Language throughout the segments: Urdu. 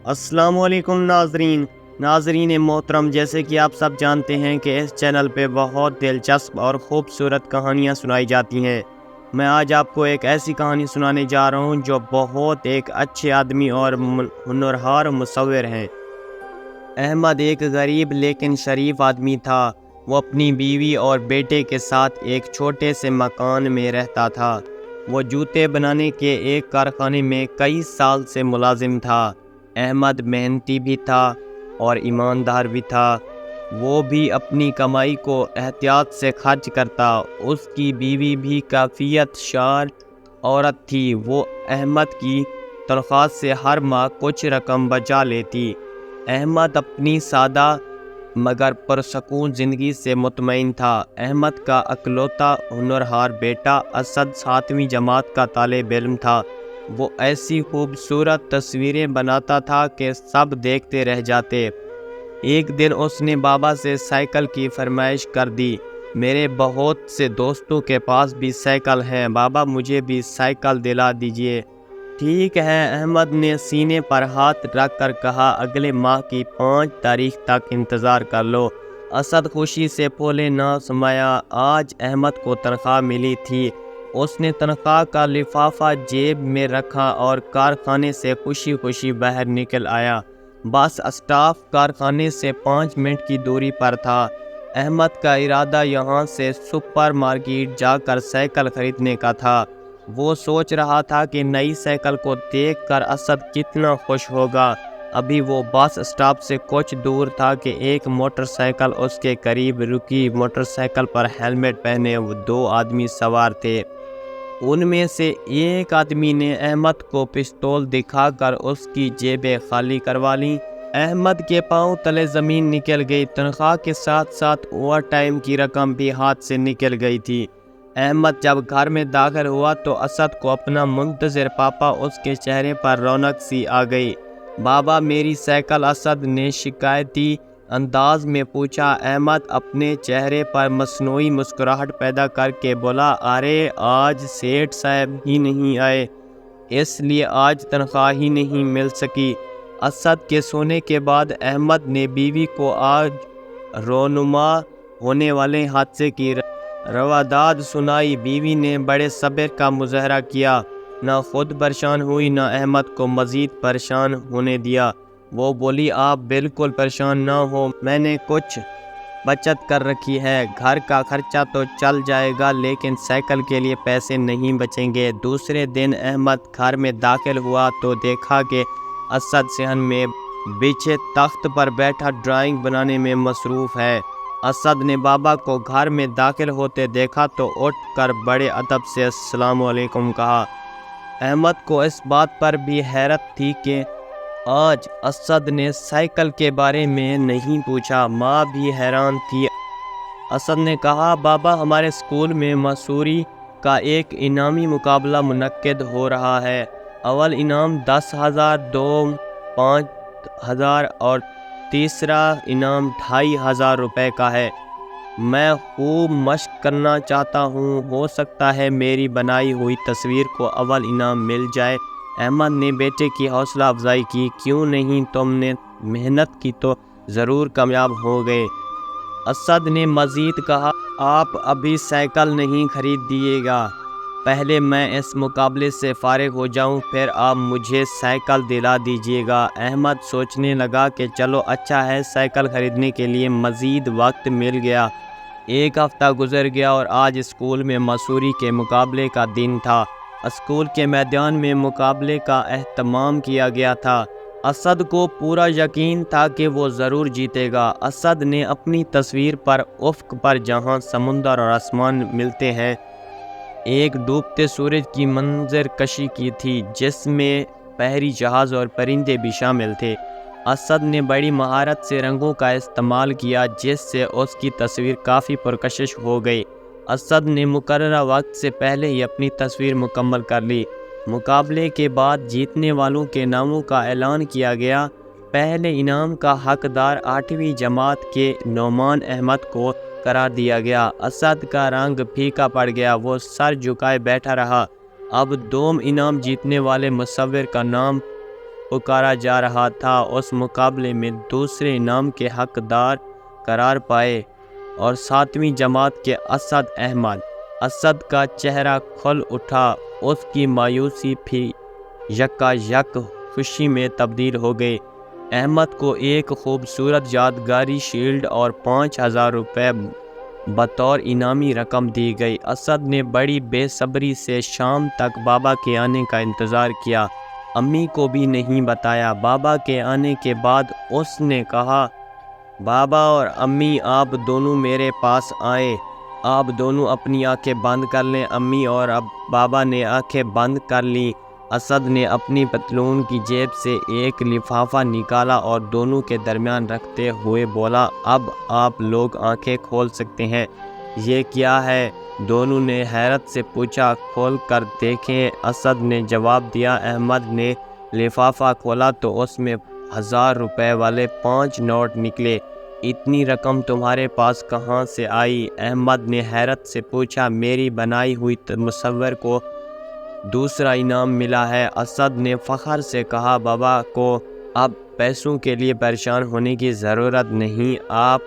السلام علیکم ناظرین محترم، جیسے کہ آپ سب جانتے ہیں کہ اس چینل پہ بہت دلچسپ اور خوبصورت کہانیاں سنائی جاتی ہیں۔ میں آج آپ کو ایک ایسی کہانی سنانے جا رہا ہوں جو بہت ایک اچھے آدمی اور ہنرہار مصور ہیں۔ احمد ایک غریب لیکن شریف آدمی تھا۔ وہ اپنی بیوی اور بیٹے کے ساتھ ایک چھوٹے سے مکان میں رہتا تھا۔ وہ جوتے بنانے کے ایک کارخانے میں کئی سال سے ملازم تھا۔ احمد محنتی بھی تھا اور ایماندار بھی تھا۔ وہ بھی اپنی کمائی کو احتیاط سے خرچ کرتا۔ اس کی بیوی بھی کفایت شعار عورت تھی۔ وہ احمد کی تنخواہ سے ہر ماہ کچھ رقم بچا لیتی۔ احمد اپنی سادہ مگر پرسکون زندگی سے مطمئن تھا۔ احمد کا اکلوتا ہنرہار بیٹا اسد 7ویں جماعت کا طالب علم تھا۔ وہ ایسی خوبصورت تصویریں بناتا تھا کہ سب دیکھتے رہ جاتے۔ ایک دن اس نے بابا سے سائیکل کی فرمائش کر دی۔ میرے بہت سے دوستوں کے پاس بھی سائیکل ہیں، بابا مجھے بھی سائیکل دلا دیجیے۔ ٹھیک ہے، احمد نے سینے پر ہاتھ رکھ کر کہا، اگلے ماہ کی 5 تاریخ تک انتظار کر لو۔ اسد خوشی سے پھولے نہ سمایا۔ آج احمد کو تنخواہ ملی تھی۔ اس نے تنخواہ کا لفافہ جیب میں رکھا اور کارخانے سے خوشی خوشی باہر نکل آیا۔ بس اسٹاف کارخانے سے 5 منٹ کی دوری پر تھا۔ احمد کا ارادہ یہاں سے سپر مارکیٹ جا کر سائیکل خریدنے کا تھا۔ وہ سوچ رہا تھا کہ نئی سائیکل کو دیکھ کر اسد کتنا خوش ہوگا۔ ابھی وہ بس اسٹاپ سے کچھ دور تھا کہ ایک موٹر سائیکل اس کے قریب رکی۔ موٹر سائیکل پر ہیلمٹ پہنے 2 آدمی سوار تھے۔ ان میں سے ایک آدمی نے احمد کو پستول دکھا کر اس کی جیبیں خالی کروا لیں۔ احمد کے پاؤں تلے زمین نکل گئی۔ تنخواہ کے ساتھ ساتھ اوور ٹائم کی رقم بھی ہاتھ سے نکل گئی تھی۔ احمد جب گھر میں داخل ہوا تو اسد کو اپنا منتظر پاپا اس کے چہرے پر رونق سی آ گئی۔ بابا میری سائیکل؟ اسد نے شکایتی انداز میں پوچھا۔ احمد اپنے چہرے پر مصنوعی مسکراہٹ پیدا کر کے بولا، ارے آج سیٹھ صاحب ہی نہیں آئے، اس لیے آج تنخواہ ہی نہیں مل سکی۔ اسد کے سونے کے بعد احمد نے بیوی کو آج رونما ہونے والے حادثے کی رواداد سنائی۔ بیوی نے بڑے صبر کا مظاہرہ کیا، نہ خود پریشان ہوئی نہ احمد کو مزید پریشان ہونے دیا۔ وہ بولی، آپ بالکل پریشان نہ ہو، میں نے کچھ بچت کر رکھی ہے، گھر کا خرچہ تو چل جائے گا لیکن سائیکل کے لیے پیسے نہیں بچیں گے۔ دوسرے دن احمد گھر میں داخل ہوا تو دیکھا کہ اسد صحن میں بچھے تخت پر بیٹھا ڈرائنگ بنانے میں مصروف ہے۔ اسد نے بابا کو گھر میں داخل ہوتے دیکھا تو اٹھ کر بڑے ادب سے السلام علیکم کہا۔ احمد کو اس بات پر بھی حیرت تھی کہ آج اسد نے سائیکل کے بارے میں نہیں پوچھا۔ ماں بھی حیران تھی۔ اسد نے کہا، بابا ہمارے اسکول میں مصوری کا ایک انعامی مقابلہ منعقد ہو رہا ہے۔ اول انعام 10,000، دوم 5,000 اور تیسرا انعام 2,500 روپے کا ہے۔ میں خوب مشق کرنا چاہتا ہوں، ہو سکتا ہے میری بنائی ہوئی تصویر کو اول انعام مل جائے۔ احمد نے بیٹے کی حوصلہ افزائی کی، کیوں نہیں، تم نے محنت کی تو ضرور کامیاب ہو گے۔ اسد نے مزید کہا، آپ ابھی سائیکل نہیں خرید دیے گا، پہلے میں اس مقابلے سے فارغ ہو جاؤں پھر آپ مجھے سائیکل دلا دیجیے گا۔ احمد سوچنے لگا کہ چلو اچھا ہے، سائیکل خریدنے کے لیے مزید وقت مل گیا۔ ایک ہفتہ گزر گیا اور آج اسکول میں مصوری کے مقابلے کا دن تھا۔ اسکول کے میدان میں مقابلے کا اہتمام کیا گیا تھا۔ اسد کو پورا یقین تھا کہ وہ ضرور جیتے گا۔ اسد نے اپنی تصویر پر افق پر جہاں سمندر اور آسمان ملتے ہیں ایک ڈوبتے سورج کی منظر کشی کی تھی، جس میں بحری جہاز اور پرندے بھی شامل تھے۔ اسد نے بڑی مہارت سے رنگوں کا استعمال کیا جس سے اس کی تصویر کافی پرکشش ہو گئی۔ اسد نے مقررہ وقت سے پہلے ہی اپنی تصویر مکمل کر لی۔ مقابلے کے بعد جیتنے والوں کے ناموں کا اعلان کیا گیا۔ پہلے انعام کا حقدار 8ویں جماعت کے نعمان احمد کو قرار دیا گیا۔ اسد کا رنگ پھیکا پڑ گیا، وہ سر جھکائے بیٹھا رہا۔ اب دوم انعام جیتنے والے مصور کا نام پکارا جا رہا تھا، اس مقابلے میں دوسرے انعام کے حقدار قرار پائے اور 7ویں جماعت کے اسد احمد۔ اسد کا چہرہ کھل اٹھا، اس کی مایوسی بھی یکا یک خوشی میں تبدیل ہو گئی۔ احمد کو ایک خوبصورت یادگاری شیلڈ اور 5,000 روپے بطور انعامی رقم دی گئی۔ اسد نے بڑی بے صبری سے شام تک بابا کے آنے کا انتظار کیا، امی کو بھی نہیں بتایا۔ بابا کے آنے کے بعد اس نے کہا، بابا اور امی آپ دونوں میرے پاس آئیں، آپ دونوں اپنی آنکھیں بند کر لیں۔ امی اور بابا نے آنکھیں بند کر لیں۔ اسد نے اپنی پتلون کی جیب سے ایک لفافہ نکالا اور دونوں کے درمیان رکھتے ہوئے بولا، اب آپ لوگ آنکھیں کھول سکتے ہیں۔ یہ کیا ہے؟ دونوں نے حیرت سے پوچھا۔ کھول کر دیکھیں، اسد نے جواب دیا۔ احمد نے لفافہ کھولا تو اس میں 1,000 روپے والے 5 نوٹ نکلے۔ اتنی رقم تمہارے پاس کہاں سے آئی؟ احمد نے حیرت سے پوچھا۔ میری بنائی ہوئی مصور کو دوسرا انعام ملا ہے، اسد نے فخر سے کہا۔ بابا کو اب پیسوں کے لیے پریشان ہونے کی ضرورت نہیں، آپ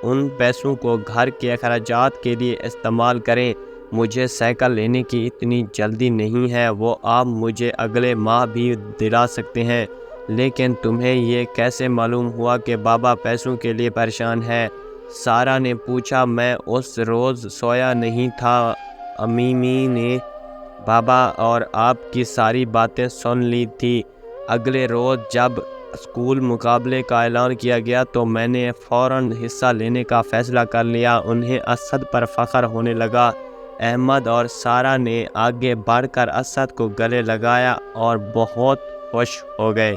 ان پیسوں کو گھر کے اخراجات کے لیے استعمال کریں۔ مجھے سائیکل لینے کی اتنی جلدی نہیں ہے، وہ آپ مجھے اگلے ماہ بھی دلا سکتے ہیں۔ لیکن تمہیں یہ کیسے معلوم ہوا کہ بابا پیسوں کے لیے پریشان ہے؟ سارا نے پوچھا۔ میں اس روز سویا نہیں تھا، امی نے بابا اور آپ کی ساری باتیں سن لی تھی۔ اگلے روز جب اسکول مقابلے کا اعلان کیا گیا تو میں نے فوراً حصہ لینے کا فیصلہ کر لیا۔ انہیں اسد پر فخر ہونے لگا۔ احمد اور سارا نے آگے بڑھ کر اسد کو گلے لگایا اور بہت خوش ہو گئے۔